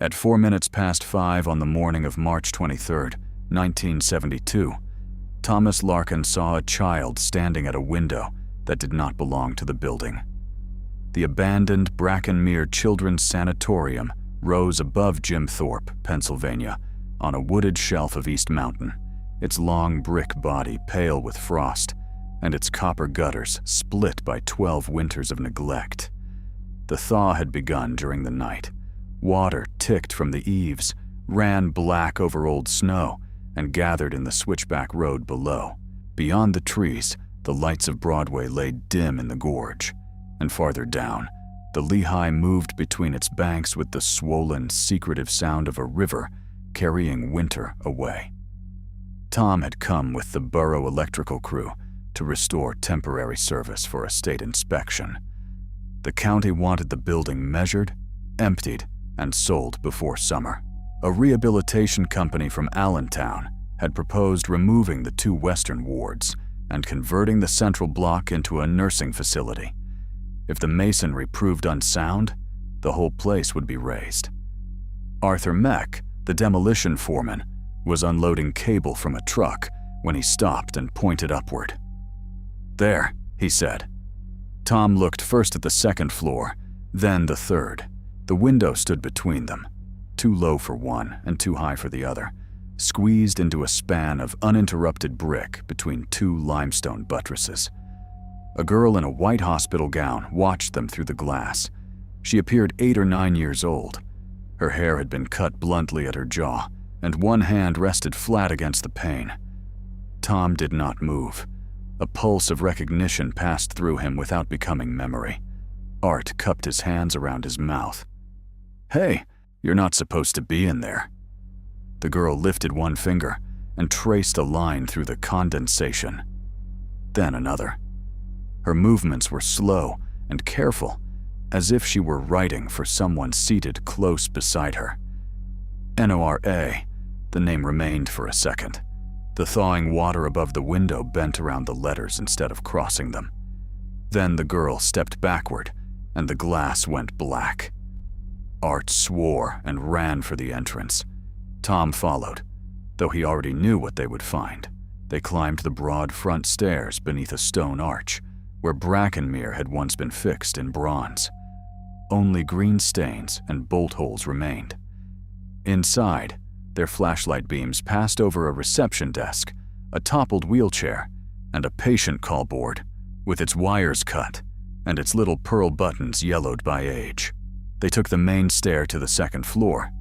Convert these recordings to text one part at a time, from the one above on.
At 4 minutes past 5 on the morning of March 23, 1972, Thomas Larkin saw a child standing at a window that did not belong to the building. The abandoned Brackenmere Children's Sanatorium rose above Jim Thorpe, Pennsylvania, on a wooded shelf of East Mountain, its long brick body pale with frost, and its copper gutters split by 12 winters of neglect. The thaw had begun during the night. Water ticked from the eaves, ran black over old snow, and gathered in the switchback road below. Beyond the trees, the lights of Broadway lay dim in the gorge, and farther down, the Lehigh moved between its banks with the swollen, secretive sound of a river carrying winter away. Tom had come with the borough electrical crew to restore temporary service for a state inspection. The county wanted the building measured, emptied, and sold before summer. A rehabilitation company from Allentown had proposed removing the 2 western wards and converting the central block into a nursing facility. If the masonry proved unsound, the whole place would be razed. Arthur Meck, the demolition foreman, was unloading cable from a truck when he stopped and pointed upward. "There," he said. Tom looked first at the 2nd floor, then the 3rd. The window stood between them, too low for one and too high for the other, squeezed into a span of uninterrupted brick between 2 limestone buttresses. A girl in a white hospital gown watched them through the glass. She appeared 8 or 9 years old. Her hair had been cut bluntly at her jaw, and one hand rested flat against the pane. Tom did not move. A pulse of recognition passed through him without becoming memory. Art cupped his hands around his mouth. "Hey, you're not supposed to be in there." The girl lifted one finger and traced a line through the condensation. Then another. Her movements were slow and careful, as if she were writing for someone seated close beside her. NORA, the name remained for a second. The thawing water above the window bent around the letters instead of crossing them. Then the girl stepped backward, and the glass went black. Art swore and ran for the entrance. Tom followed, though he already knew what they would find. They climbed the broad front stairs beneath a stone arch, where Brackenmere had once been fixed in bronze. Only green stains and bolt holes remained. Inside, their flashlight beams passed over a reception desk, a toppled wheelchair, and a patient call board, with its wires cut and its little pearl buttons yellowed by age. They took the main stair to the 2nd floor,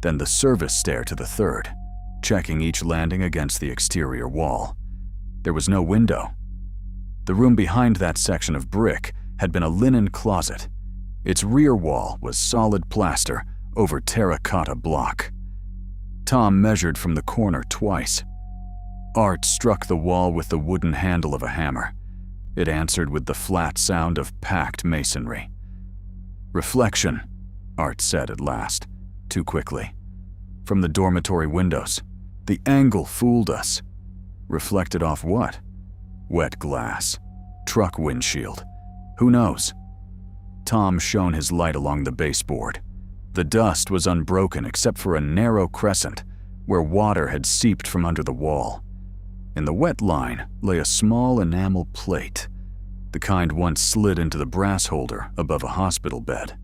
then the service stair to the 3rd, checking each landing against the exterior wall. There was no window. The room behind that section of brick had been a linen closet. Its rear wall was solid plaster over terracotta block. Tom measured from the corner twice. Art struck the wall with the wooden handle of a hammer. It answered with the flat sound of packed masonry. "Reflection," Art said at last, too quickly. "From the dormitory windows. The angle fooled us." "Reflected off what?" "Wet glass. Truck windshield. Who knows?" Tom shone his light along the baseboard. The dust was unbroken except for a narrow crescent where water had seeped from under the wall. In the wet line lay a small enamel plate, the kind once slid into the brass holder above a hospital bed.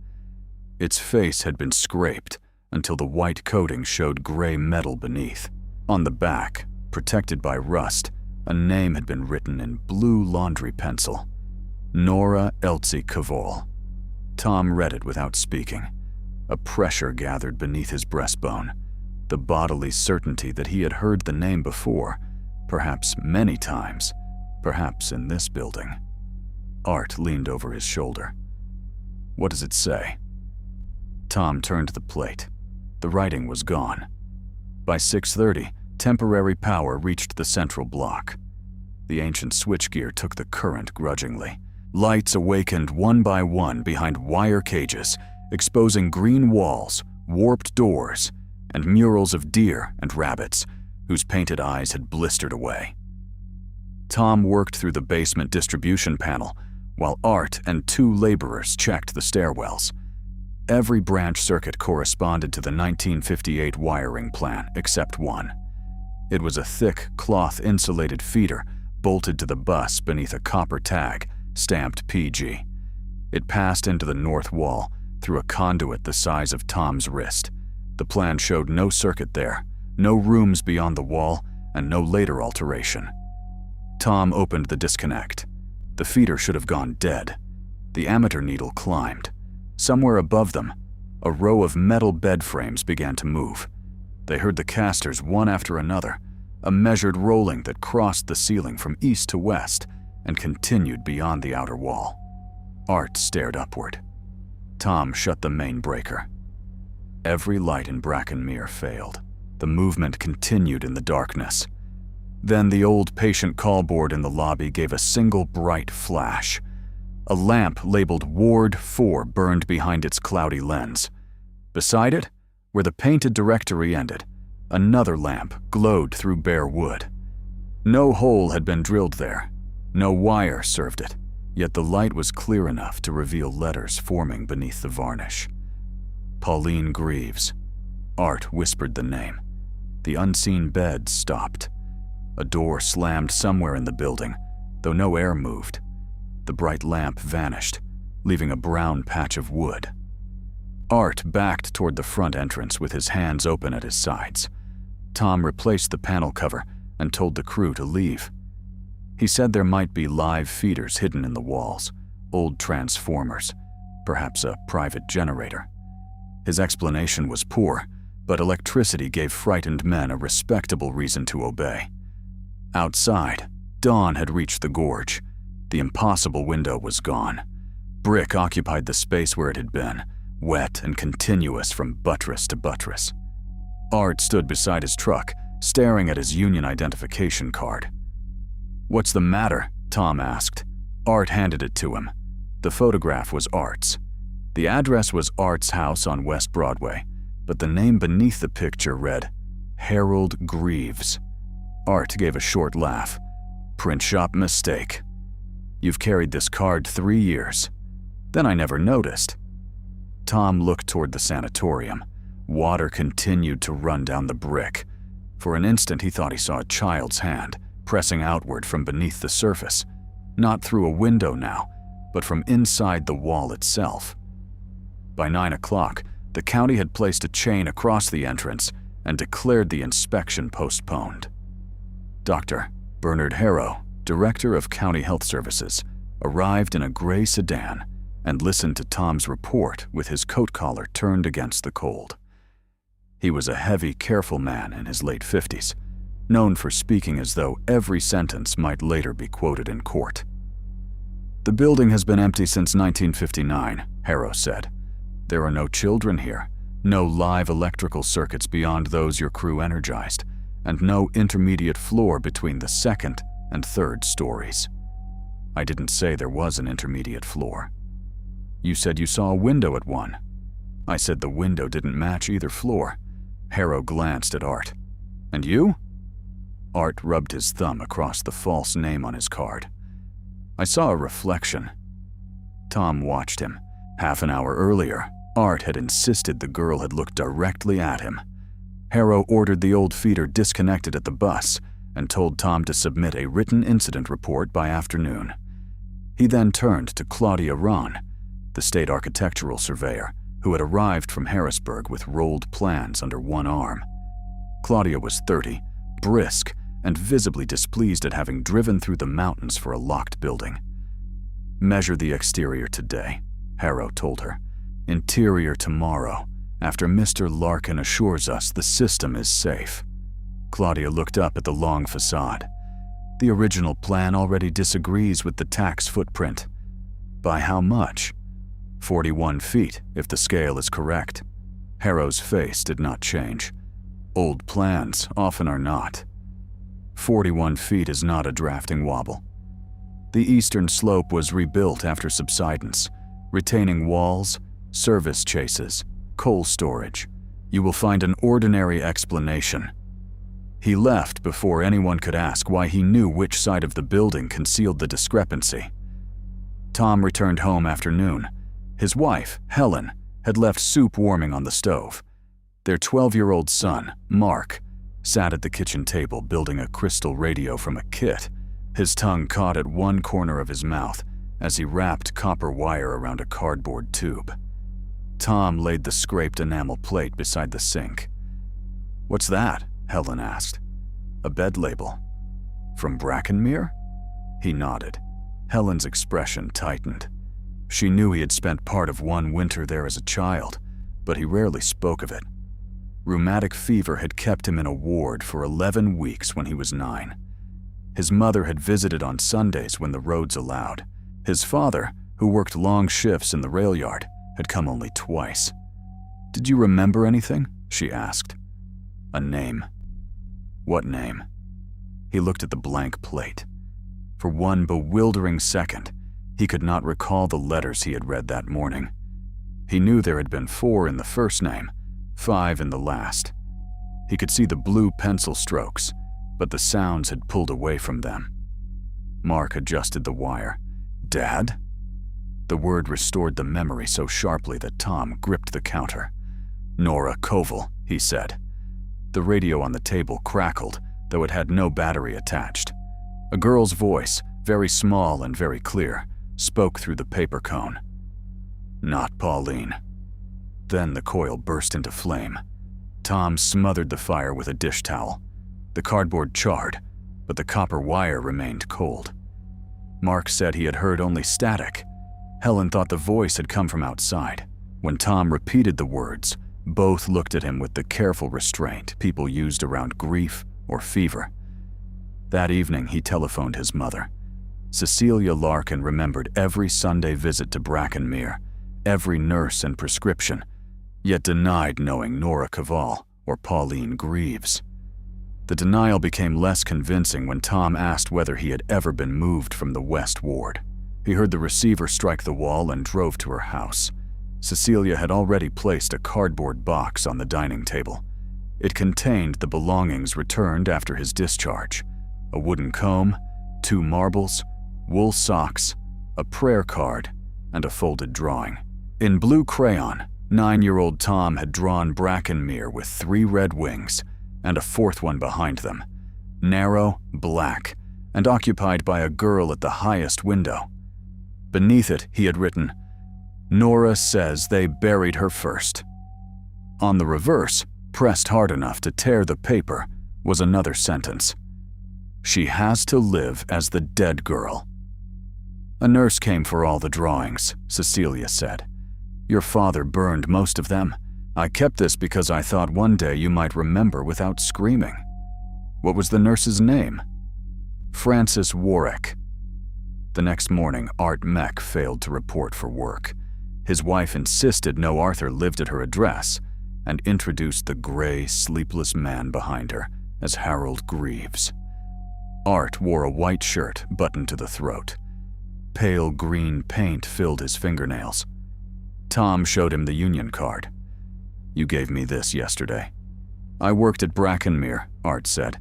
Its face had been scraped until the white coating showed gray metal beneath. On the back, protected by rust, a name had been written in blue laundry pencil. Nora Elsie Cavol. Tom read it without speaking. A pressure gathered beneath his breastbone, the bodily certainty that he had heard the name before, perhaps many times, perhaps in this building. Art leaned over his shoulder. "What does it say?" Tom turned to the plate. The writing was gone. By 6:30, temporary power reached the central block. The ancient switchgear took the current grudgingly. Lights awakened one by one behind wire cages, exposing green walls, warped doors, and murals of deer and rabbits whose painted eyes had blistered away. Tom worked through the basement distribution panel while Art and 2 laborers checked the stairwells. every branch circuit corresponded to the 1958 wiring plan except one. It was a thick, cloth-insulated feeder bolted to the bus beneath a copper tag stamped PG. It passed into the north wall through a conduit the size of Tom's wrist. The plan showed no circuit there, no rooms beyond the wall, and no later alteration. Tom opened the disconnect. The feeder should have gone dead. The ammeter needle climbed. Somewhere above them, a row of metal bed frames began to move. They heard the casters one after another, a measured rolling that crossed the ceiling from east to west and continued beyond the outer wall. Art stared upward. Tom shut the main breaker. Every light in Brackenmere failed. The movement continued in the darkness. Then the old patient call board in the lobby gave a single bright flash. A lamp labeled Ward 4 burned behind its cloudy lens. Beside it, where the painted directory ended, another lamp glowed through bare wood. No hole had been drilled there. No wire served it, yet the light was clear enough to reveal letters forming beneath the varnish. Pauline Greaves. Art whispered the name. The unseen bed stopped. A door slammed somewhere in the building, though no air moved. The bright lamp vanished, leaving a brown patch of wood. Art backed toward the front entrance with his hands open at his sides. Tom replaced the panel cover and told the crew to leave. He said there might be live feeders hidden in the walls, old transformers, perhaps a private generator. His explanation was poor, but electricity gave frightened men a respectable reason to obey. Outside, dawn had reached the gorge. The impossible window was gone. Brick occupied the space where it had been, wet and continuous from buttress to buttress. Art stood beside his truck, staring at his union identification card. "What's the matter?" Tom asked. Art handed it to him. The photograph was Art's. The address was Art's house on West Broadway, but the name beneath the picture read Harold Greaves. Art gave a short laugh. "Print shop mistake. You've carried this card 3 years. Then I never noticed." Tom looked toward the sanatorium. Water continued to run down the brick. For an instant he thought he saw a child's hand pressing outward from beneath the surface, not through a window now, but from inside the wall itself. By 9 o'clock, the county had placed a chain across the entrance and declared the inspection postponed. Dr. Bernard Harrow, Director of County Health Services, arrived in a gray sedan and listened to Tom's report with his coat collar turned against the cold. He was a heavy, careful man in his late 50s, known for speaking as though every sentence might later be quoted in court. "The building has been empty since 1959, Harrow said. "There are no children here, no live electrical circuits beyond those your crew energized, and no intermediate floor between the second and third stories." "I didn't say there was an intermediate floor." "You said you saw a window at one." "I said the window didn't match either floor." Harrow glanced at Art. "And you?" Art rubbed his thumb across the false name on his card. "I saw a reflection." Tom watched him. Half an hour earlier, Art had insisted the girl had looked directly at him. Harrow ordered the old feeder disconnected at the bus and told Tom to submit a written incident report by afternoon. He then turned to Claudia Rahn, the state architectural surveyor, who had arrived from Harrisburg with rolled plans under one arm. Claudia was 30, brisk, and visibly displeased at having driven through the mountains for a locked building. "Measure the exterior today," Harrow told her. "Interior tomorrow, after Mr. Larkin assures us the system is safe." Claudia looked up at the long facade. "The original plan already disagrees with the tax footprint." "By how much?" 41 feet, if the scale is correct. Harrow's face did not change. Old plans often are not. 41 feet is not a drafting wobble. The eastern slope was rebuilt after subsidence, retaining walls, service chases, coal storage. You will find an ordinary explanation. He left before anyone could ask why he knew which side of the building concealed the discrepancy. Tom returned home after noon. His wife, Helen, had left soup warming on the stove. Their 12-year-old son, Mark, sat at the kitchen table building a crystal radio from a kit, his tongue caught at one corner of his mouth as he wrapped copper wire around a cardboard tube. Tom laid the scraped enamel plate beside the sink. "What's that?" Helen asked. "A bed label." "From Brackenmere?" He nodded. Helen's expression tightened. She knew he had spent part of one winter there as a child, but he rarely spoke of it. Rheumatic fever had kept him in a ward for 11 weeks when he was 9. His mother had visited on Sundays when the roads allowed. His father, who worked long shifts in the rail yard, had come only twice. "Did you remember anything?" she asked. "A name." "What name?" He looked at the blank plate. For one bewildering second, he could not recall the letters he had read that morning. He knew there had been 4 in the first name, 5 in the last. He could see the blue pencil strokes, but the sounds had pulled away from them. Mark adjusted the wire. "Dad?" The word restored the memory so sharply that Tom gripped the counter. "Nora Koval," he said. The radio on the table crackled, though it had no battery attached. A girl's voice, very small and very clear, spoke through the paper cone. "Not Pauline." Then the coil burst into flame. Tom smothered the fire with a dish towel. The cardboard charred, but the copper wire remained cold. Mark said he had heard only static. Helen thought the voice had come from outside. When Tom repeated the words, both looked at him with the careful restraint people used around grief or fever. That evening, he telephoned his mother. Cecilia Larkin remembered every Sunday visit to Brackenmere, every nurse and prescription, yet denied knowing Nora Koval or Pauline Greaves. The denial became less convincing when Tom asked whether he had ever been moved from the West Ward. He heard the receiver strike the wall and drove to her house. Cecilia had already placed a cardboard box on the dining table. It contained the belongings returned after his discharge: a wooden comb, 2 marbles, wool socks, a prayer card, and a folded drawing. In blue crayon, 9-year-old Tom had drawn Brackenmere with 3 red wings and a 4th one behind them, narrow, black, and occupied by a girl at the highest window. Beneath it, he had written, "Nora says they buried her first." On the reverse, pressed hard enough to tear the paper, was another sentence. "She has to live as the dead girl." "A nurse came for all the drawings," Cecilia said. "Your father burned most of them. I kept this because I thought one day you might remember without screaming." "What was the nurse's name?" "Frances Warwick." The next morning, Art Meck failed to report for work. His wife insisted no Arthur lived at her address and introduced the gray, sleepless man behind her as Harold Greaves. Art wore a white shirt buttoned to the throat. Pale green paint filled his fingernails. Tom showed him the union card. "You gave me this yesterday." "I worked at Brackenmere," Art said.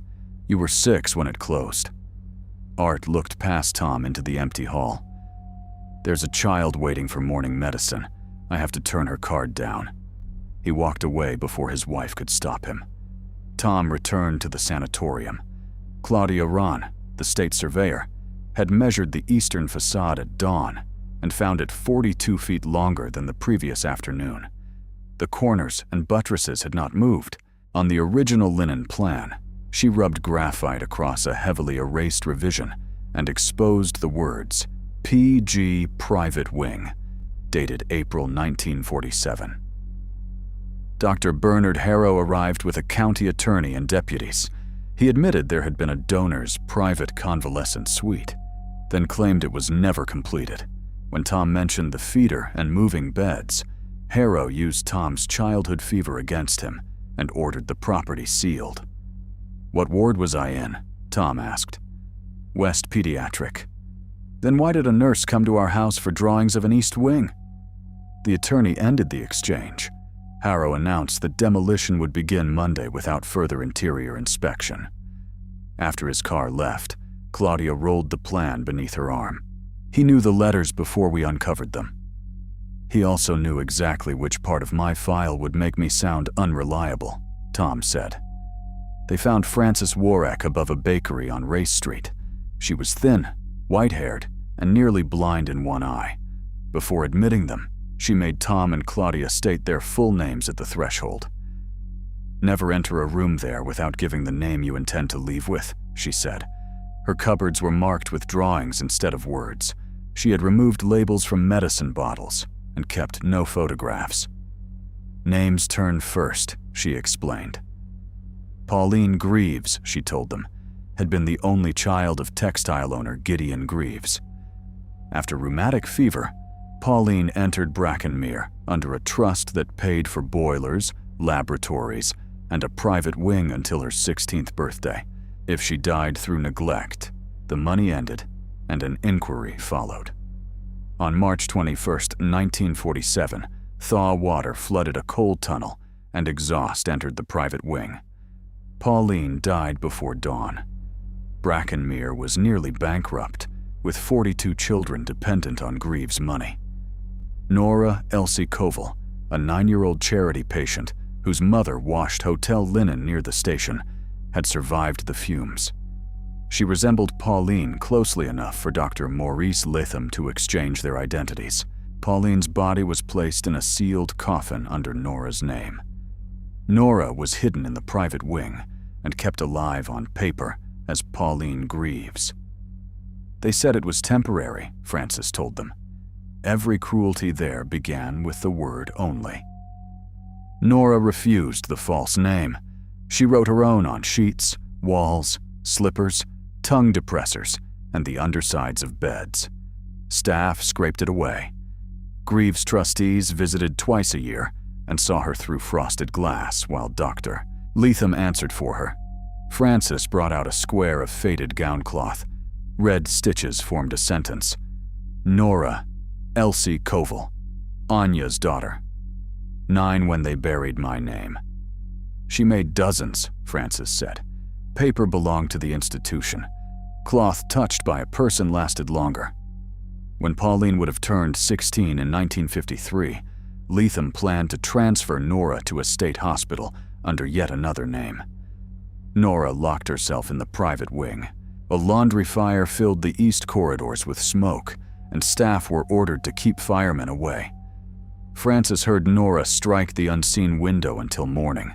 "You were 6 when it closed." Art looked past Tom into the empty hall. "There's a child waiting for morning medicine. I have to turn her card down." He walked away before his wife could stop him. Tom returned to the sanatorium. Claudia Rahn, the state surveyor, had measured the eastern facade at dawn and found it 42 feet longer than the previous afternoon. The corners and buttresses had not moved. On the original linen plan, she rubbed graphite across a heavily erased revision and exposed the words, "PG Private Wing," dated April 1947. Dr. Bernard Harrow arrived with a county attorney and deputies. He admitted there had been a donor's private convalescent suite, then claimed it was never completed. When Tom mentioned the feeder and moving beds, Harrow used Tom's childhood fever against him and ordered the property sealed. "What ward was I in?" Tom asked. "West Pediatric." "Then why did a nurse come to our house for drawings of an east wing?" The attorney ended the exchange. Harrow announced that demolition would begin Monday without further interior inspection. After his car left, Claudia rolled the plan beneath her arm. "He knew the letters before we uncovered them." He also knew exactly which part of my file would make me sound unreliable, Tom said. They found Frances Warwick above a bakery on Race Street. She was thin, white-haired, and nearly blind in one eye. Before admitting them, she made Tom and Claudia state their full names at the threshold. "Never enter a room there without giving the name you intend to leave with," she said. Her cupboards were marked with drawings instead of words. She had removed labels from medicine bottles and kept no photographs. "Names turn first," she explained. Pauline Greaves, she told them, had been the only child of textile owner Gideon Greaves. After rheumatic fever, Pauline entered Brackenmere under a trust that paid for boilers, laboratories, and a private wing until her 16th birthday. If she died through neglect, the money ended and an inquiry followed. On March 21, 1947, thaw water flooded a coal tunnel and exhaust entered the private wing. Pauline died before dawn. Brackenmere was nearly bankrupt, with 42 children dependent on Greaves' money. Nora Elsie Koval, a 9-year-old charity patient whose mother washed hotel linen near the station, had survived the fumes. She resembled Pauline closely enough for Dr. Maurice Latham to exchange their identities. Pauline's body was placed in a sealed coffin under Nora's name. Nora was hidden in the private wing and kept alive on paper as Pauline Greaves. They said it was temporary, Frances told them. Every cruelty there began with the word only. Nora refused the false name. She wrote her own on sheets, walls, slippers, tongue depressors, and the undersides of beds. Staff scraped it away. Greaves trustees visited twice a year and saw her through frosted glass while Dr. Latham answered for her. Frances brought out a square of faded gown cloth. Red stitches formed a sentence. Nora Elsie Koval, Anya's daughter. 9 when they buried my name. She made dozens, Frances said. Paper belonged to the institution. Cloth touched by a person lasted longer. When Pauline would have turned 16 in 1953, Latham planned to transfer Nora to a state hospital under yet another name. Nora locked herself in the private wing. A laundry fire filled the east corridors with smoke, and staff were ordered to keep firemen away. Frances heard Nora strike the unseen window until morning,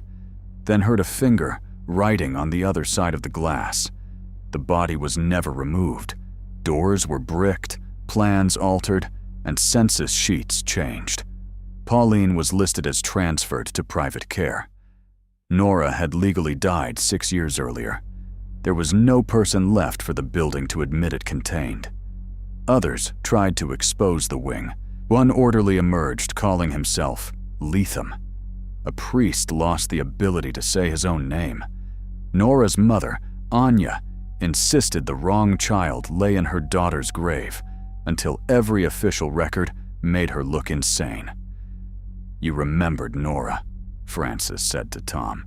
then heard a finger writing on the other side of the glass. The body was never removed. Doors were bricked, plans altered, and census sheets changed. Pauline was listed as transferred to private care. Nora had legally died 6 years earlier. There was no person left for the building to admit it contained. Others tried to expose the wing. One orderly emerged calling himself Latham. A priest lost the ability to say his own name. Nora's mother, Anya, insisted the wrong child lay in her daughter's grave until every official record made her look insane. "You remembered Nora," Frances said to Tom.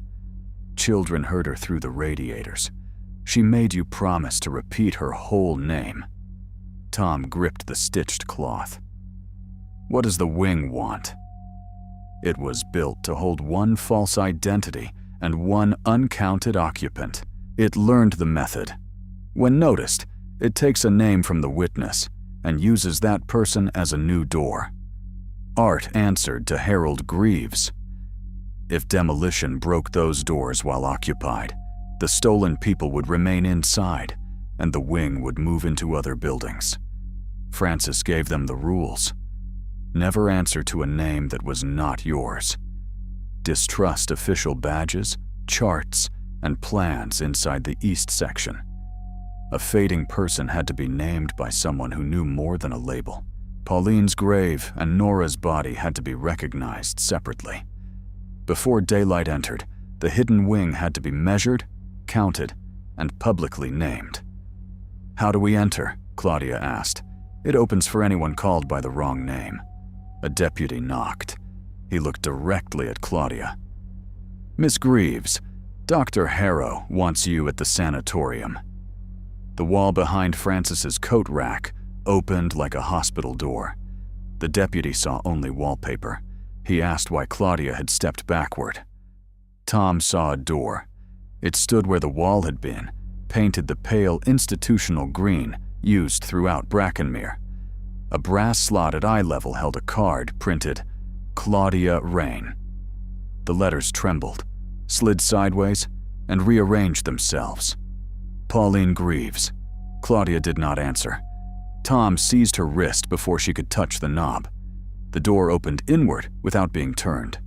"Children heard her through the radiators. She made you promise to repeat her whole name." Tom gripped the stitched cloth. "What does the wing want?" It was built to hold one false identity and one uncounted occupant. It learned the method. When noticed, it takes a name from the witness and uses that person as a new door. Art answered to Harold Greaves. If demolition broke those doors while occupied, the stolen people would remain inside and the wing would move into other buildings. Frances gave them the rules. Never answer to a name that was not yours. Distrust official badges, charts, and plans inside the east section. A fading person had to be named by someone who knew more than a label. Pauline's grave and Nora's body had to be recognized separately. Before daylight entered, the hidden wing had to be measured, counted, and publicly named. "How do we enter?" Claudia asked. "It opens for anyone called by the wrong name." A deputy knocked. He looked directly at Claudia. "Miss Greaves, Dr. Harrow wants you at the sanatorium." The wall behind Frances's coat rack opened like a hospital door. The deputy saw only wallpaper. He asked why Claudia had stepped backward. Tom saw a door. It stood where the wall had been, painted the pale institutional green used throughout Brackenmere. A brass slot at eye level held a card printed, Claudia Rain. The letters trembled, slid sideways, and rearranged themselves. Pauline Greaves. Claudia did not answer. Tom seized her wrist before she could touch the knob. The door opened inward without being turned.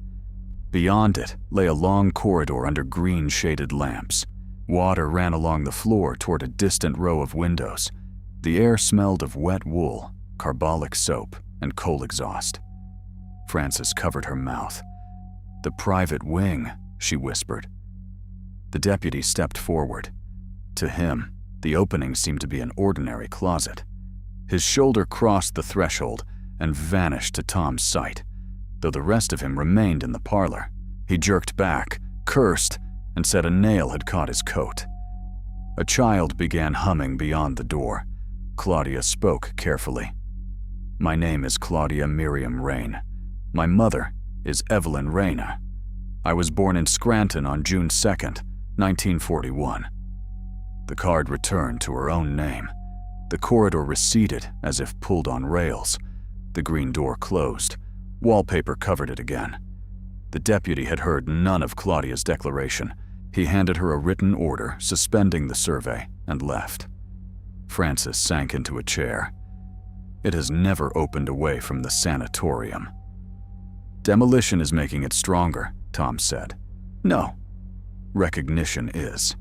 Beyond it lay a long corridor under green-shaded lamps. Water ran along the floor toward a distant row of windows. The air smelled of wet wool, carbolic soap, and coal exhaust. Frances covered her mouth. "The private wing," she whispered. The deputy stepped forward. To him, the opening seemed to be an ordinary closet. His shoulder crossed the threshold and vanished to Tom's sight, though the rest of him remained in the parlor. He jerked back, cursed, and said a nail had caught his coat. A child began humming beyond the door. Claudia spoke carefully. "My name is Claudia Miriam Rain. My mother is Evelyn Rayner. I was born in Scranton on June 2nd, 1941. The card returned to her own name. The corridor receded as if pulled on rails. The green door closed. Wallpaper covered it again. The deputy had heard none of Claudia's declaration. He handed her a written order suspending the survey and left. Frances sank into a chair. It has never opened away from the sanatorium. "Demolition is making it stronger," Tom said. "No. Recognition is."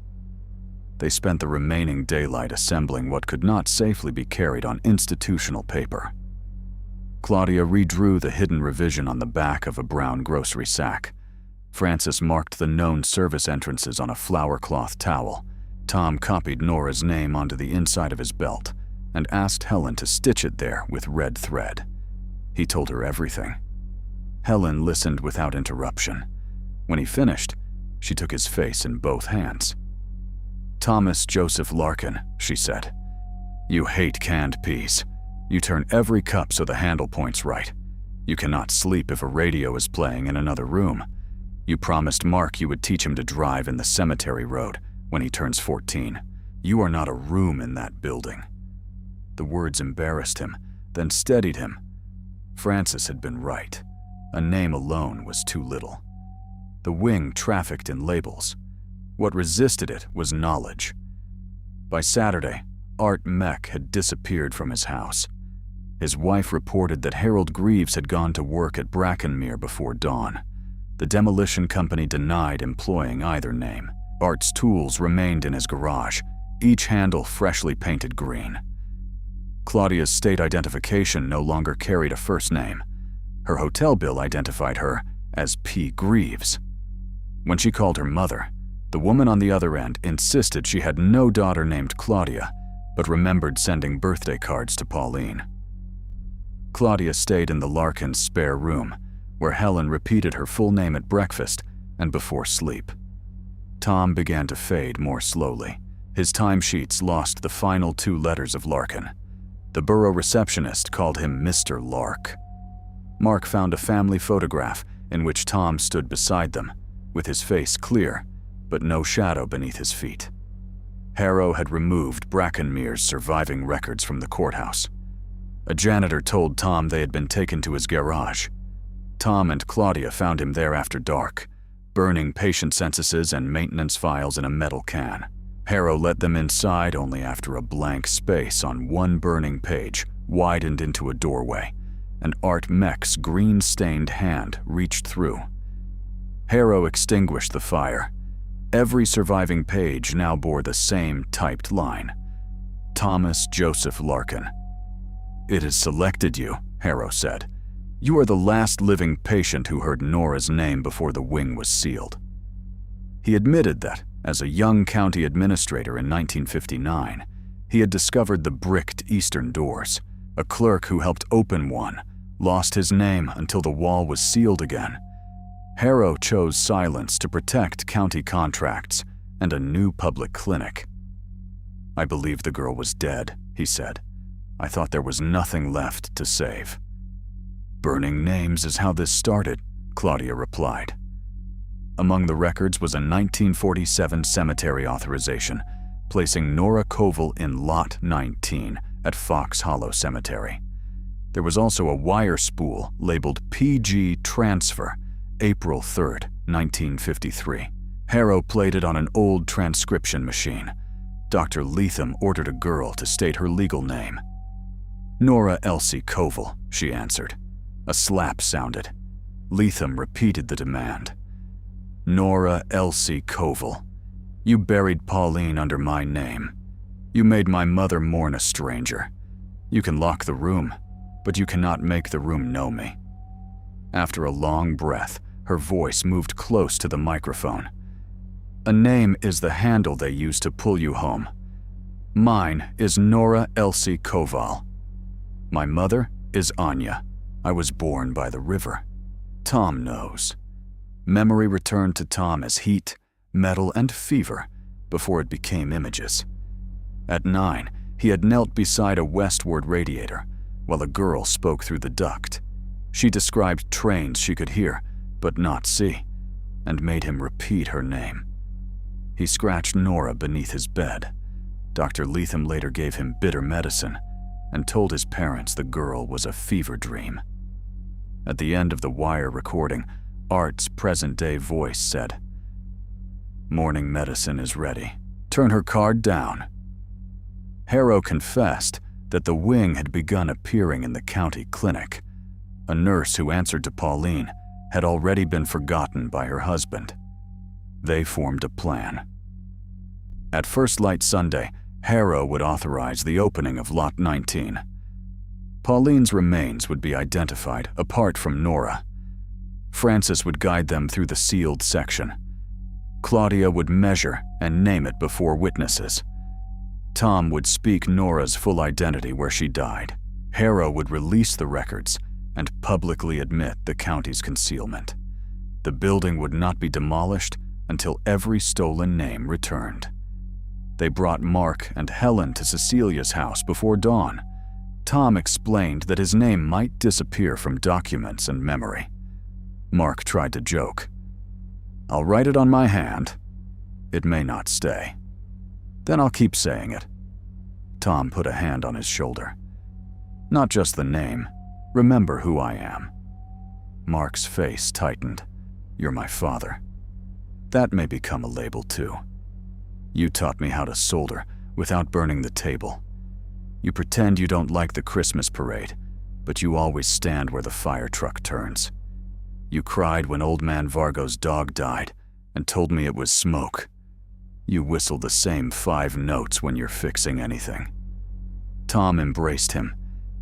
They spent the remaining daylight assembling what could not safely be carried on institutional paper. Claudia redrew the hidden revision on the back of a brown grocery sack. Frances marked the known service entrances on a flower cloth towel. Tom copied Nora's name onto the inside of his belt and asked Helen to stitch it there with red thread. He told her everything. Helen listened without interruption. When he finished, she took his face in both hands. "Thomas Joseph Larkin," she said. "You hate canned peas. You turn every cup so the handle points right. You cannot sleep if a radio is playing in another room. You promised Mark you would teach him to drive in the cemetery road when he turns 14. You are not a room in that building." The words embarrassed him, then steadied him. Frances had been right. A name alone was too little. The wing trafficked in labels. What resisted it was knowledge. By Saturday, Art Meck had disappeared from his house. His wife reported that Harold Greaves had gone to work at Brackenmere before dawn. The demolition company denied employing either name. Art's tools remained in his garage, each handle freshly painted green. Claudia's state identification no longer carried a first name. Her hotel bill identified her as P. Greaves. When she called her mother, the woman on the other end insisted she had no daughter named Claudia, but remembered sending birthday cards to Pauline. Claudia stayed in the Larkins' spare room, where Helen repeated her full name at breakfast and before sleep. Tom began to fade more slowly. His timesheets lost the final 2 letters of Larkin. The borough receptionist called him Mr. Lark. Mark found a family photograph in which Tom stood beside them, with his face clear, but no shadow beneath his feet. Harrow had removed Brackenmere's surviving records from the courthouse. A janitor told Tom they had been taken to his garage. Tom and Claudia found him there after dark, burning patient censuses and maintenance files in a metal can. Harrow let them inside only after a blank space on one burning page widened into a doorway, and Art Meck's green-stained hand reached through. Harrow extinguished the fire. Every surviving page now bore the same typed line: Thomas Joseph Larkin. "It has selected you," Harrow said. "You are the last living patient who heard Nora's name before the wing was sealed." He admitted that, as a young county administrator in 1959, he had discovered the bricked eastern doors. A clerk who helped open one lost his name until the wall was sealed again. Harrow chose silence to protect county contracts and a new public clinic. "I believed the girl was dead," he said. "I thought there was nothing left to save." "Burning names is how this started," Claudia replied. Among the records was a 1947 cemetery authorization, placing Nora Koval in Lot 19 at Fox Hollow Cemetery. There was also a wire spool labeled PG Transfer, April 3, 1953. Harrow played it on an old transcription machine. Dr. Leatham ordered a girl to state her legal name. "Nora Elsie Koval," she answered. A slap sounded. Leatham repeated the demand. "Nora Elsie Koval, you buried Pauline under my name. You made my mother mourn a stranger. You can lock the room, but you cannot make the room know me." After a long breath, her voice moved close to the microphone. "A name is the handle they use to pull you home. Mine is Nora Elsie Koval. My mother is Anya. I was born by the river." Tom knows. Memory returned to Tom as heat, metal, and fever before it became images. At 9, he had knelt beside a westward radiator while a girl spoke through the duct. She described trains she could hear but not see, and made him repeat her name. He scratched Nora beneath his bed. Dr. Leatham later gave him bitter medicine and told his parents the girl was a fever dream. At the end of the wire recording, Art's present-day voice said, "Morning medicine is ready. Turn her card down." Harrow confessed that the wing had begun appearing in the county clinic. A nurse who answered to Pauline had already been forgotten by her husband. They formed a plan. At First Light Sunday, Harrow would authorize the opening of Lot 19. Pauline's remains would be identified apart from Nora. Francis would guide them through the sealed section. Claudia would measure and name it before witnesses. Tom would speak Nora's full identity where she died. Harrow would release the records and publicly admit the county's concealment. The building would not be demolished until every stolen name returned. They brought Mark and Helen to Cecilia's house before dawn. Tom explained that his name might disappear from documents and memory. Mark tried to joke. "I'll write it on my hand. It may not stay. Then I'll keep saying it." Tom put a hand on his shoulder. "Not just the name. Remember who I am." Mark's face tightened. "You're my father. That may become a label too. You taught me how to solder without burning the table. You pretend you don't like the Christmas parade, but you always stand where the fire truck turns. You cried when Old Man Vargo's dog died and told me it was smoke. You whistle the same 5 notes when you're fixing anything." Tom embraced him.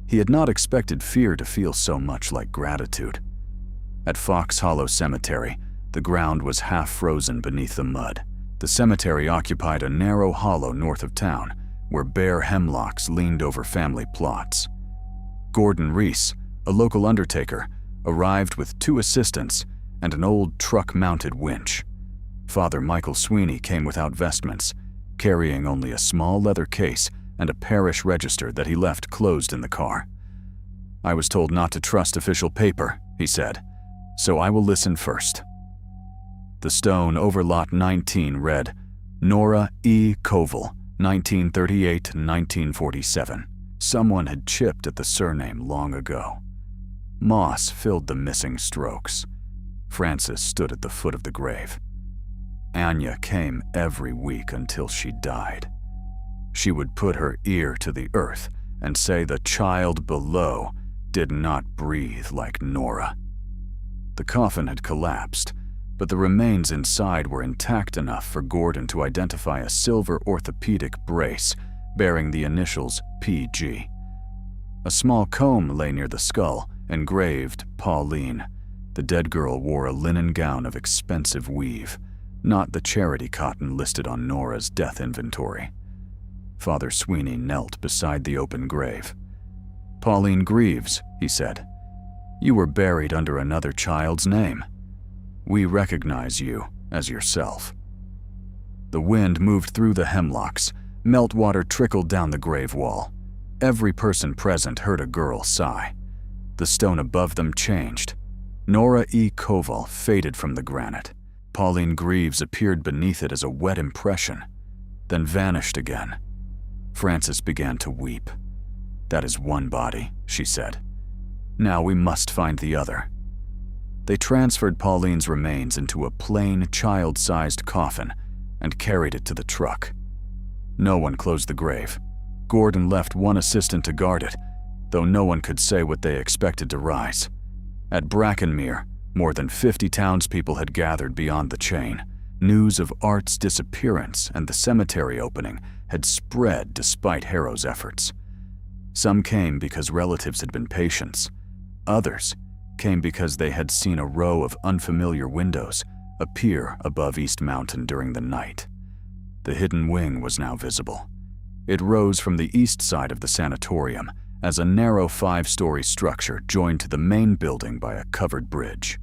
He had not expected fear to feel so much like gratitude. At Fox Hollow Cemetery, the ground was half frozen beneath the mud. The cemetery occupied a narrow hollow north of town, where bare hemlocks leaned over family plots. Gordon Reese, a local undertaker, arrived with 2 assistants and an old truck-mounted winch. Father Michael Sweeney came without vestments, carrying only a small leather case and a parish register that he left closed in the car. "I was told not to trust official paper," he said, "so I will listen first." The stone over Lot 19 read, "Nora E. Koval, 1938–1947. Someone had chipped at the surname long ago. Moss filled the missing strokes. Francis stood at the foot of the grave. Anya came every week until she died. She would put her ear to the earth and say the child below did not breathe like Nora." The coffin had collapsed, but the remains inside were intact enough for Gordon to identify a silver orthopedic brace bearing the initials PG. A small comb lay near the skull, engraved Pauline. The dead girl wore a linen gown of expensive weave, not the charity cotton listed on Nora's death inventory. Father Sweeney knelt beside the open grave. "Pauline Greaves," he said, "you were buried under another child's name. We recognize you as yourself." The wind moved through the hemlocks. Meltwater trickled down the grave wall. Every person present heard a girl sigh. The stone above them changed. Nora E. Koval faded from the granite. Pauline Greaves appeared beneath it as a wet impression, then vanished again. Frances began to weep. "That is one body," she said. "Now we must find the other." They transferred Pauline's remains into a plain, child-sized coffin and carried it to the truck. No one closed the grave. Gordon left one assistant to guard it, though no one could say what they expected to rise. At Brackenmere, more than 50 townspeople had gathered beyond the chain. News of Art's disappearance and the cemetery opening had spread despite Harrow's efforts. Some came because relatives had been patients. Others came because they had seen a row of unfamiliar windows appear above East Mountain during the night. The hidden wing was now visible. It rose from the east side of the sanatorium as a narrow 5-story structure joined to the main building by a covered bridge.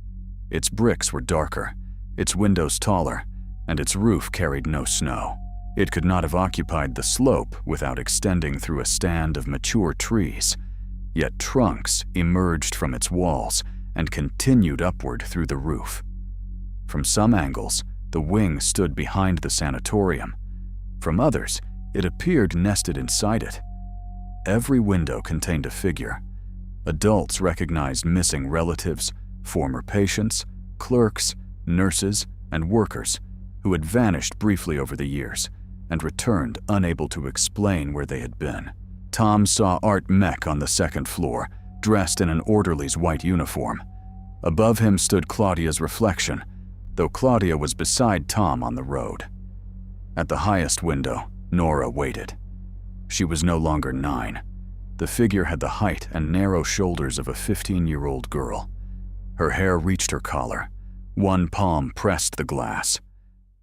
Its bricks were darker, its windows taller, and its roof carried no snow. It could not have occupied the slope without extending through a stand of mature trees, yet trunks emerged from its walls and continued upward through the roof. From some angles, the wing stood behind the sanatorium. From others, it appeared nested inside it. Every window contained a figure. Adults recognized missing relatives, former patients, clerks, nurses, and workers who had vanished briefly over the years and returned unable to explain where they had been. Tom saw Art Meck on the second floor, dressed in an orderly's white uniform. Above him stood Claudia's reflection, though Claudia was beside Tom on the road. At the highest window, Nora waited. She was no longer 9. The figure had the height and narrow shoulders of a 15-year-old girl. Her hair reached her collar. One palm pressed the glass.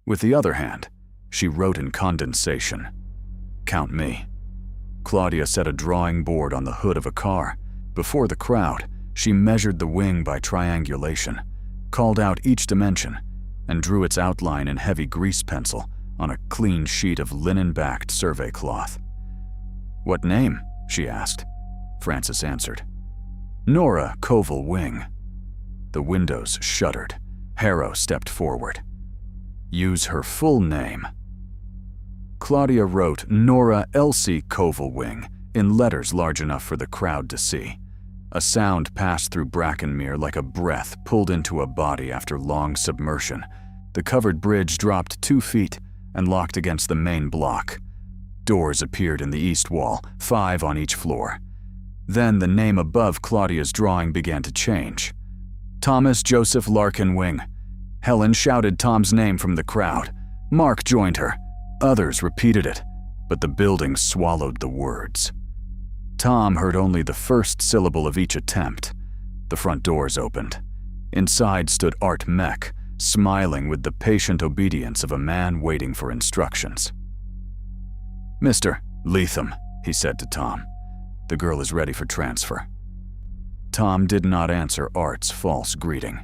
With the other hand, she wrote in condensation, "Count me." Claudia set a drawing board on the hood of a car. Before the crowd, she measured the wing by triangulation, called out each dimension, and drew its outline in heavy grease pencil on a clean sheet of linen-backed survey cloth. "What name?" she asked. Frances answered, "Nora Koval Wing." The windows shuddered. Harrow stepped forward. "Use her full name." Claudia wrote Nora Elsie Koval Wing in letters large enough for the crowd to see. A sound passed through Brackenmere like a breath pulled into a body after long submersion. The covered bridge dropped 2 feet and locked against the main block. Doors appeared in the east wall, 5 on each floor. Then the name above Claudia's drawing began to change. Thomas Joseph Larkin Wing. Helen shouted Tom's name from the crowd. Mark joined her. Others repeated it, but the building swallowed the words. Tom heard only the first syllable of each attempt. The front doors opened. Inside stood Art Meck, smiling with the patient obedience of a man waiting for instructions. "Mr. Leatham," he said to Tom. "The girl is ready for transfer." Tom did not answer Art's false greeting.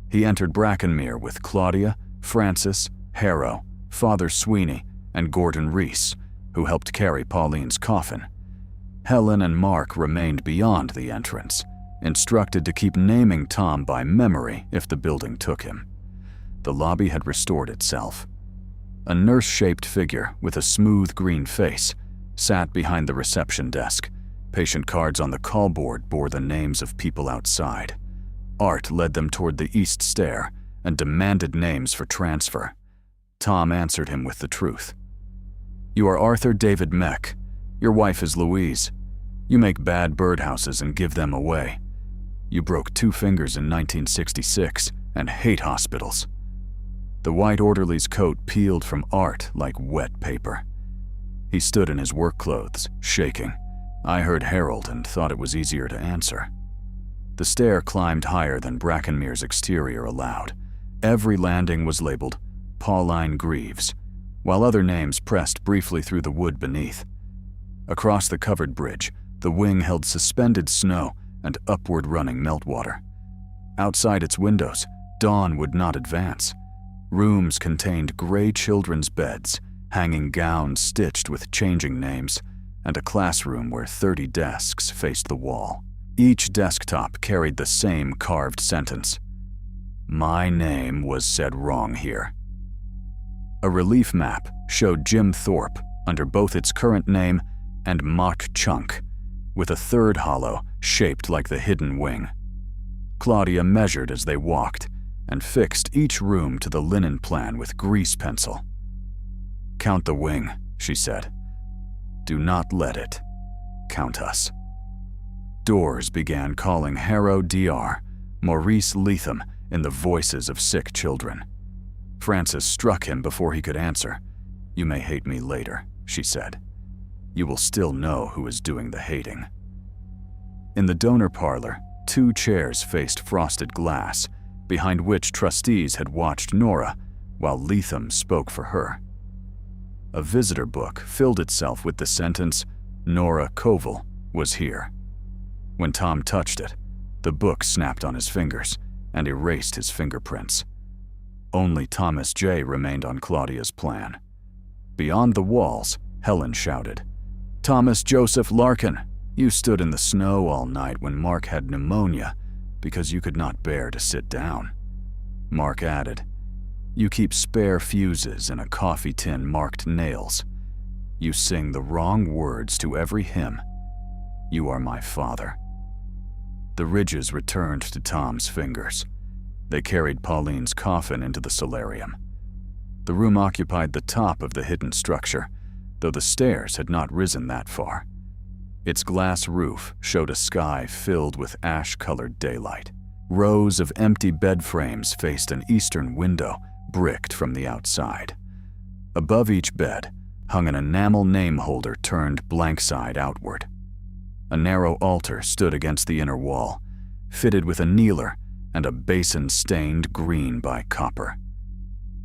He entered Brackenmere with Claudia, Frances, Harrow, Father Sweeney, and Gordon Reese, who helped carry Pauline's coffin. Helen and Mark remained beyond the entrance, instructed to keep naming Tom by memory if the building took him. The lobby had restored itself. A nurse-shaped figure with a smooth green face sat behind the reception desk. Patient cards on the call board bore the names of people outside. Art led them toward the east stair and demanded names for transfer. Tom answered him with the truth. "You are Arthur David Meck. Your wife is Louise. You make bad birdhouses and give them away. You broke 2 fingers in 1966 and hate hospitals." The white orderly's coat peeled from Art like wet paper. He stood in his work clothes, shaking. I heard Harold and thought it was easier to answer. The stair climbed higher than Brackenmere's exterior allowed. Every landing was labeled Pauline Greaves, while other names pressed briefly through the wood beneath. Across the covered bridge, the wing held suspended snow and upward-running meltwater. Outside its windows, dawn would not advance. Rooms contained gray children's beds, hanging gowns stitched with changing names, and a classroom where 30 desks faced the wall. Each desktop carried the same carved sentence. "My name was said wrong here." A relief map showed Jim Thorpe under both its current name and Mach Chunk, with a third hollow shaped like the hidden wing. Claudia measured as they walked and fixed each room to the linen plan with grease pencil. "Count the wing," she said. "Do not let it count us." Doors began calling Harrow Dr. Maurice Leatham in the voices of sick children. Frances struck him before he could answer. "You may hate me later," she said. "You will still know who is doing the hating." In the donor parlor, 2 chairs faced frosted glass, behind which trustees had watched Nora while Leatham spoke for her. A visitor book filled itself with the sentence, "Nora Koval was here." When Tom touched it, the book snapped on his fingers and erased his fingerprints. Only Thomas J. remained on Claudia's plan. Beyond the walls, Helen shouted, "Thomas Joseph Larkin, you stood in the snow all night when Mark had pneumonia because you could not bear to sit down." Mark added, "You keep spare fuses in a coffee tin marked nails. You sing the wrong words to every hymn. You are my father." The ridges returned to Tom's fingers. They carried Pauline's coffin into the solarium. The room occupied the top of the hidden structure, though the stairs had not risen that far. Its glass roof showed a sky filled with ash-colored daylight. Rows of empty bed frames faced an eastern window, bricked from the outside. Above each bed hung an enamel name holder turned blank side outward. A narrow altar stood against the inner wall, fitted with a kneeler and a basin stained green by copper.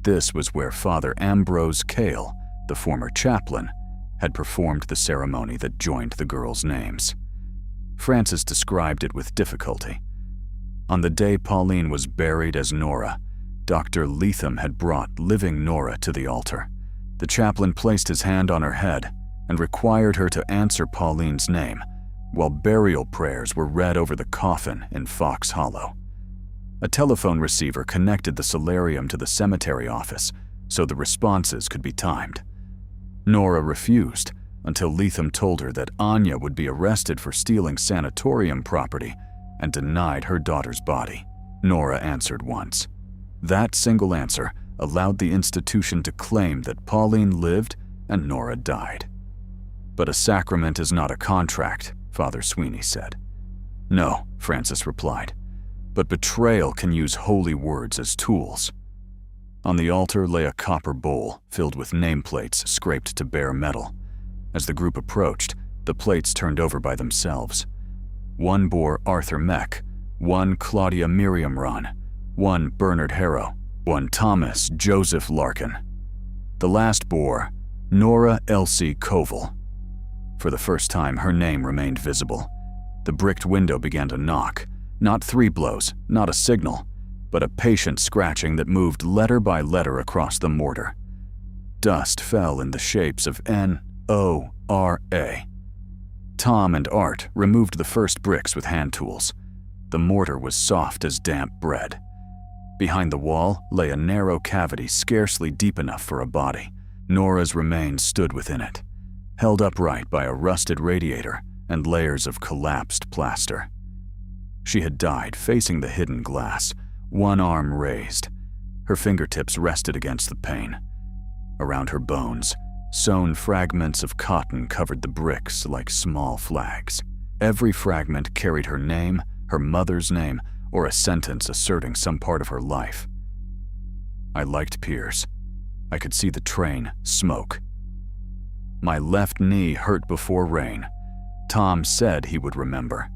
This was where Father Ambrose Cale, the former chaplain, had performed the ceremony that joined the girls' names. Frances described it with difficulty. On the day Pauline was buried as Nora, Dr. Leatham had brought living Nora to the altar. The chaplain placed his hand on her head and required her to answer Pauline's name, while burial prayers were read over the coffin in Fox Hollow. A telephone receiver connected the solarium to the cemetery office so the responses could be timed. Nora refused until Leatham told her that Anya would be arrested for stealing Sanatorium property and denied her daughter's body. Nora answered once. That single answer allowed the institution to claim that Pauline lived and Nora died. "But a sacrament is not a contract," Father Sweeney said. "No," Frances replied, "but betrayal can use holy words as tools." On the altar lay a copper bowl filled with nameplates scraped to bare metal. As the group approached, the plates turned over by themselves. One bore Arthur Meck, one Claudia Miriam Ron, one Bernard Harrow, one Thomas Joseph Larkin. The last bore Nora Elsie Koval. For the first time, her name remained visible. The bricked window began to knock. Not 3 blows, not a signal, but a patient scratching that moved letter by letter across the mortar. Dust fell in the shapes of N-O-R-A. Tom and Art removed the first bricks with hand tools. The mortar was soft as damp bread. Behind the wall lay a narrow cavity scarcely deep enough for a body. Nora's remains stood within it, held upright by a rusted radiator and layers of collapsed plaster. She had died facing the hidden glass, one arm raised. Her fingertips rested against the pane. Around her bones, sewn fragments of cotton covered the bricks like small flags. Every fragment carried her name, her mother's name, or a sentence asserting some part of her life. I liked Piers. I could see the train, smoke. My left knee hurt before rain. Tom said he would remember.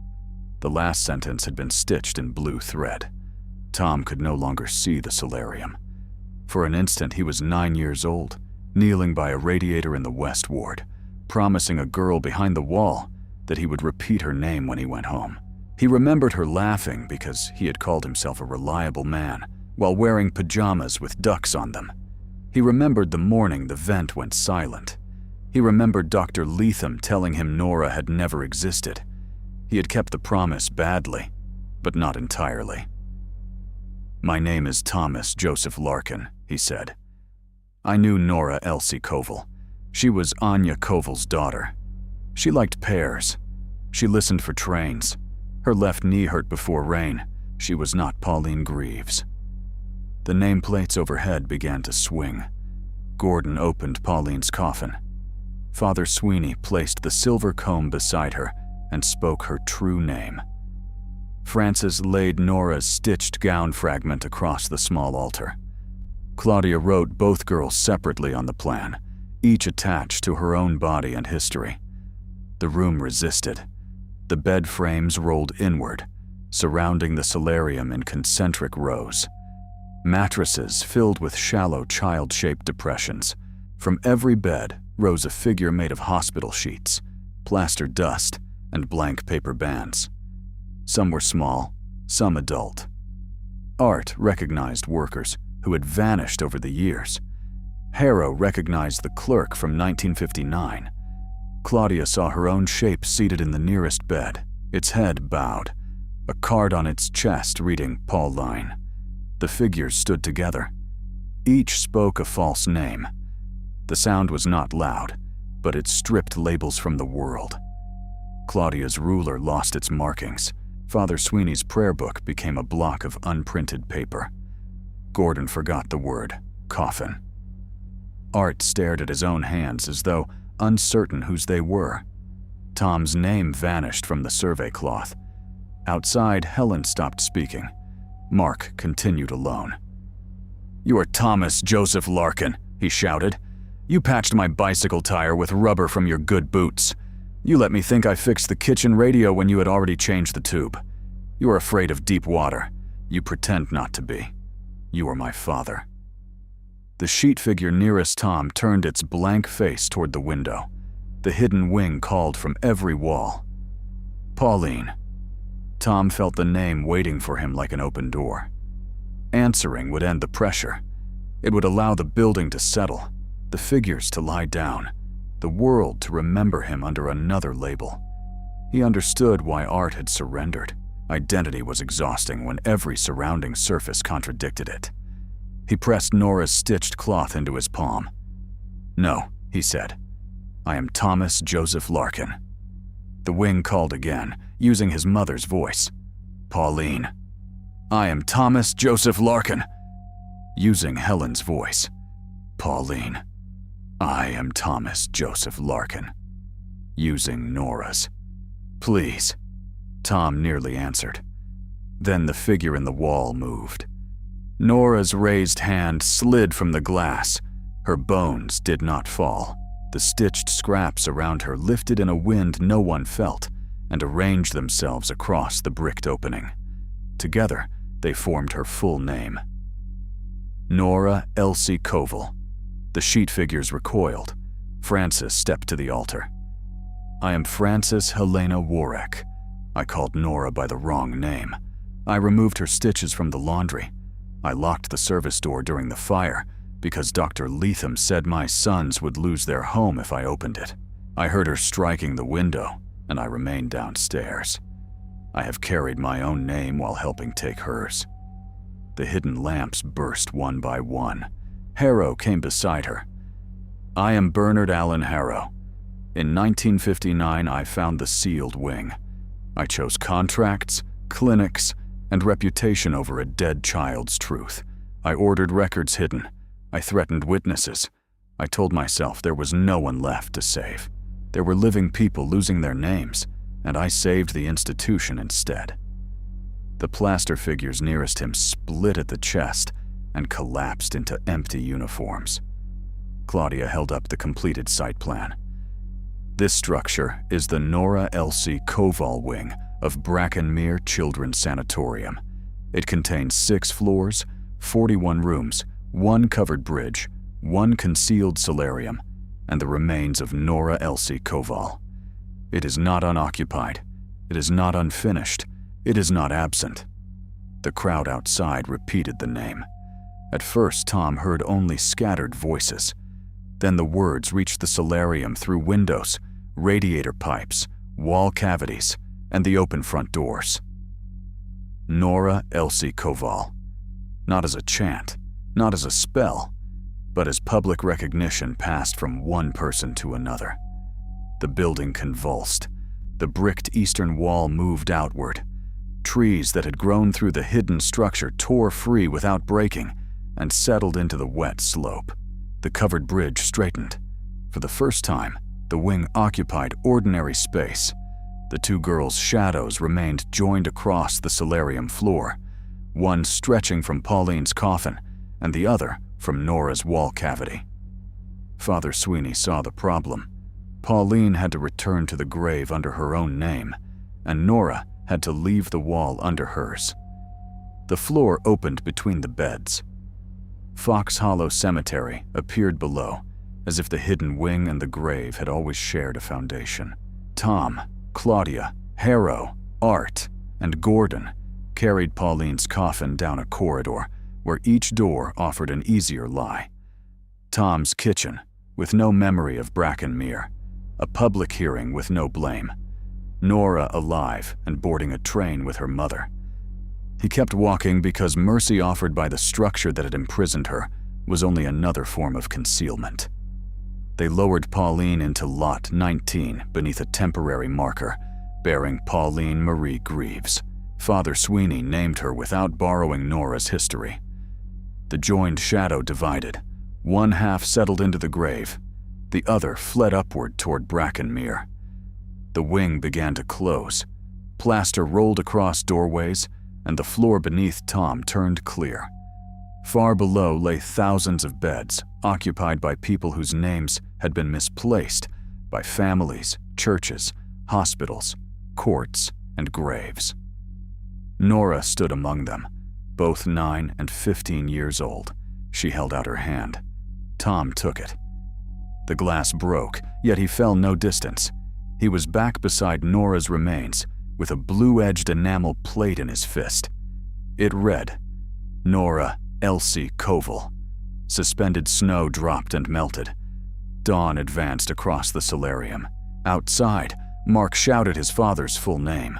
The last sentence had been stitched in blue thread. Tom could no longer see the solarium. For an instant he was 9 years old, kneeling by a radiator in the West Ward, promising a girl behind the wall that he would repeat her name when he went home. He remembered her laughing because he had called himself a reliable man while wearing pajamas with ducks on them. He remembered the morning the vent went silent. He remembered Dr. Leatham telling him Nora had never existed. He had kept the promise badly, but not entirely. "My name is Thomas Joseph Larkin," he said. "I knew Nora Elsie Koval. She was Anya Koval's daughter. She liked pears. She listened for trains. Her left knee hurt before rain. She was not Pauline Greaves." The nameplates overhead began to swing. Gordon opened Pauline's coffin. Father Sweeney placed the silver comb beside her and spoke her true name. Francis laid Nora's stitched gown fragment across the small altar. Claudia wrote both girls separately on the plan, each attached to her own body and history. The room resisted. The bed frames rolled inward, surrounding the solarium in concentric rows. Mattresses filled with shallow child-shaped depressions. From every bed rose a figure made of hospital sheets, plaster dust, and blank paper bands. Some were small, some adult. Art recognized workers who had vanished over the years. Harrow recognized the clerk from 1959. Claudia saw her own shape seated in the nearest bed, its head bowed, a card on its chest reading Pauline. The figures stood together. Each spoke a false name. The sound was not loud, but it stripped labels from the world. Claudia's ruler lost its markings. Father Sweeney's prayer book became a block of unprinted paper. Gordon forgot the word coffin. Art stared at his own hands as though uncertain whose they were. Tom's name vanished from the survey cloth. Outside, Helen stopped speaking. Mark continued alone. "You are Thomas Joseph Larkin," he shouted. "You patched my bicycle tire with rubber from your good boots. You let me think I fixed the kitchen radio when you had already changed the tube. You are afraid of deep water. You pretend not to be. You are my father." The sheet figure nearest Tom turned its blank face toward the window. The hidden wing called from every wall. "Pauline." Tom felt the name waiting for him like an open door. Answering would end the pressure. It would allow the building to settle, the figures to lie down, the world to remember him under another label. He understood why Art had surrendered. Identity was exhausting when every surrounding surface contradicted it. He pressed Nora's stitched cloth into his palm. "No," he said. "I am Thomas Joseph Larkin." The wing called again, using his mother's voice. "Pauline." "I am Thomas Joseph Larkin." Using Helen's voice. "Pauline." "I am Thomas Joseph Larkin." Using Nora's. "Please." Tom nearly answered. Then the figure in the wall moved. Nora's raised hand slid from the glass. Her bones did not fall. The stitched scraps around her lifted in a wind no one felt and arranged themselves across the bricked opening. Together, they formed her full name. Nora Elsie Koval. The sheet figures recoiled. Francis stepped to the altar. "I am Francis Helena Warwick." I called Nora by the wrong name. I removed her stitches from the laundry. I locked the service door during the fire because Dr. Leatham said my sons would lose their home if I opened it. I heard her striking the window, and I remained downstairs. I have carried my own name while helping take hers. The hidden lamps burst one by one. Harrow came beside her. "I am Bernard Allen Harrow. In 1959, I found the sealed wing. I chose contracts, clinics, and reputation over a dead child's truth. I ordered records hidden. I threatened witnesses. I told myself there was no one left to save. There were living people losing their names, and I saved the institution instead." The plaster figures nearest him split at the chest and collapsed into empty uniforms. Claudia held up the completed site plan. "This structure is the Nora Elsie Koval wing of Brackenmere Children's Sanatorium. It contains 6 floors, 41 rooms, 1 covered bridge, 1 concealed solarium, and the remains of Nora Elsie Koval. It is not unoccupied. It is not unfinished. It is not absent." The crowd outside repeated the name. At first, Tom heard only scattered voices. Then the words reached the solarium through windows, radiator pipes, wall cavities, and the open front doors. Nora Elsie Koval. Not as a chant, not as a spell, but as public recognition passed from one person to another. The building convulsed. The bricked eastern wall moved outward. Trees that had grown through the hidden structure tore free without breaking and settled into the wet slope. The covered bridge straightened. For the first time, the wing occupied ordinary space. The two girls' shadows remained joined across the solarium floor, one stretching from Pauline's coffin and the other from Nora's wall cavity. Father Sweeney saw the problem. Pauline had to return to the grave under her own name, and Nora had to leave the wall under hers. The floor opened between the beds. Fox Hollow Cemetery appeared below, as if the hidden wing and the grave had always shared a foundation. Tom, Claudia, Harrow, Art, and Gordon carried Pauline's coffin down a corridor where each door offered an easier lie. Tom's kitchen, with no memory of Brackenmere. A public hearing with no blame. Nora alive and boarding a train with her mother. He kept walking because mercy offered by the structure that had imprisoned her was only another form of concealment. They lowered Pauline into Lot 19 beneath a temporary marker bearing Pauline Marie Greaves. Father Sweeney named her without borrowing Nora's history. The joined shadow divided. One half settled into the grave. The other fled upward toward Brackenmere. The wing began to close. Plaster rolled across doorways, and the floor beneath Tom turned clear. Far below lay thousands of beds, occupied by people whose names had been misplaced by families, churches, hospitals, courts, and graves. Nora stood among them, both 9 and 15 years old. She held out her hand. Tom took it. The glass broke, yet he fell no distance. He was back beside Nora's remains, with a blue-edged enamel plate in his fist. It read, Nora Elsie Koval. Suspended snow dropped and melted. Dawn advanced across the solarium. Outside, Mark shouted his father's full name.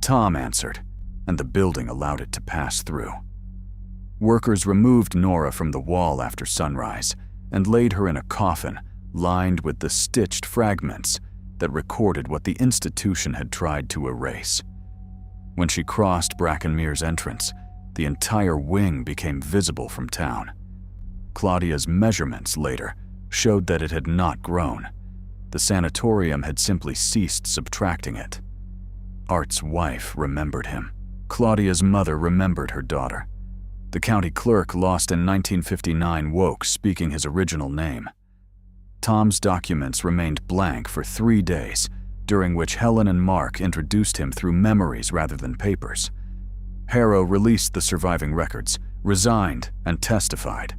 Tom answered, and the building allowed it to pass through. Workers removed Nora from the wall after sunrise and laid her in a coffin lined with the stitched fragments that recorded what the institution had tried to erase. When she crossed Brackenmere's entrance, the entire wing became visible from town. Claudia's measurements later showed that it had not grown. The sanatorium had simply ceased subtracting it. Art's wife remembered him. Claudia's mother remembered her daughter. The county clerk lost in 1959 woke speaking his original name. Tom's documents remained blank for 3 days, during which Helen and Mark introduced him through memories rather than papers. Harrow released the surviving records, resigned, and testified.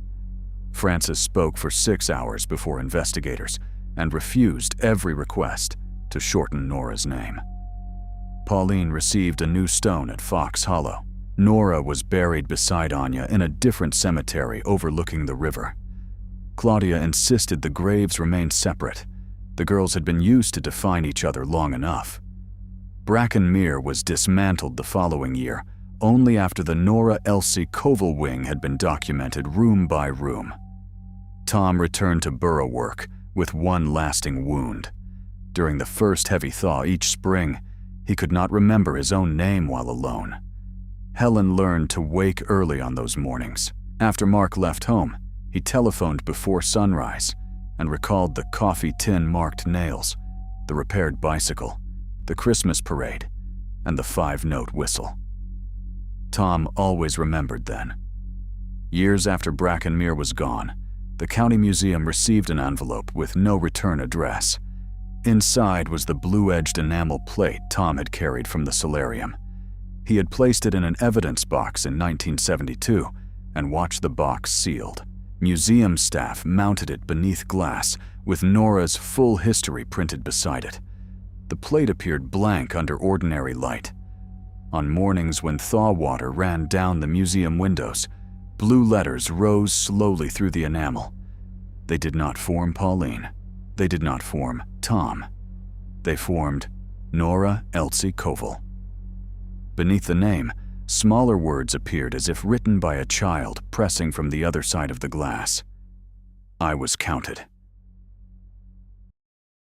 Francis spoke for 6 hours before investigators and refused every request to shorten Nora's name. Pauline received a new stone at Fox Hollow. Nora was buried beside Anya in a different cemetery overlooking the river. Claudia insisted the graves remain separate. The girls had been used to define each other long enough. Brackenmere was dismantled the following year, only after the Nora Elsie Koval wing had been documented room by room. Tom returned to burrow work with one lasting wound. During the first heavy thaw each spring, he could not remember his own name while alone. Helen learned to wake early on those mornings. After Mark left home, he telephoned before sunrise and recalled the coffee tin-marked nails, the repaired bicycle, the Christmas parade, and the 5-note whistle. Tom always remembered then. Years after Brackenmere was gone, the county museum received an envelope with no return address. Inside was the blue-edged enamel plate Tom had carried from the solarium. He had placed it in an evidence box in 1972 and watched the box sealed. Museum staff mounted it beneath glass with Nora's full history printed beside it. The plate appeared blank under ordinary light. On mornings when thaw water ran down the museum windows, blue letters rose slowly through the enamel. They did not form Pauline. They did not form Tom. They formed Nora Elsie Koval. Beneath the name, smaller words appeared as if written by a child pressing from the other side of the glass. I was counted.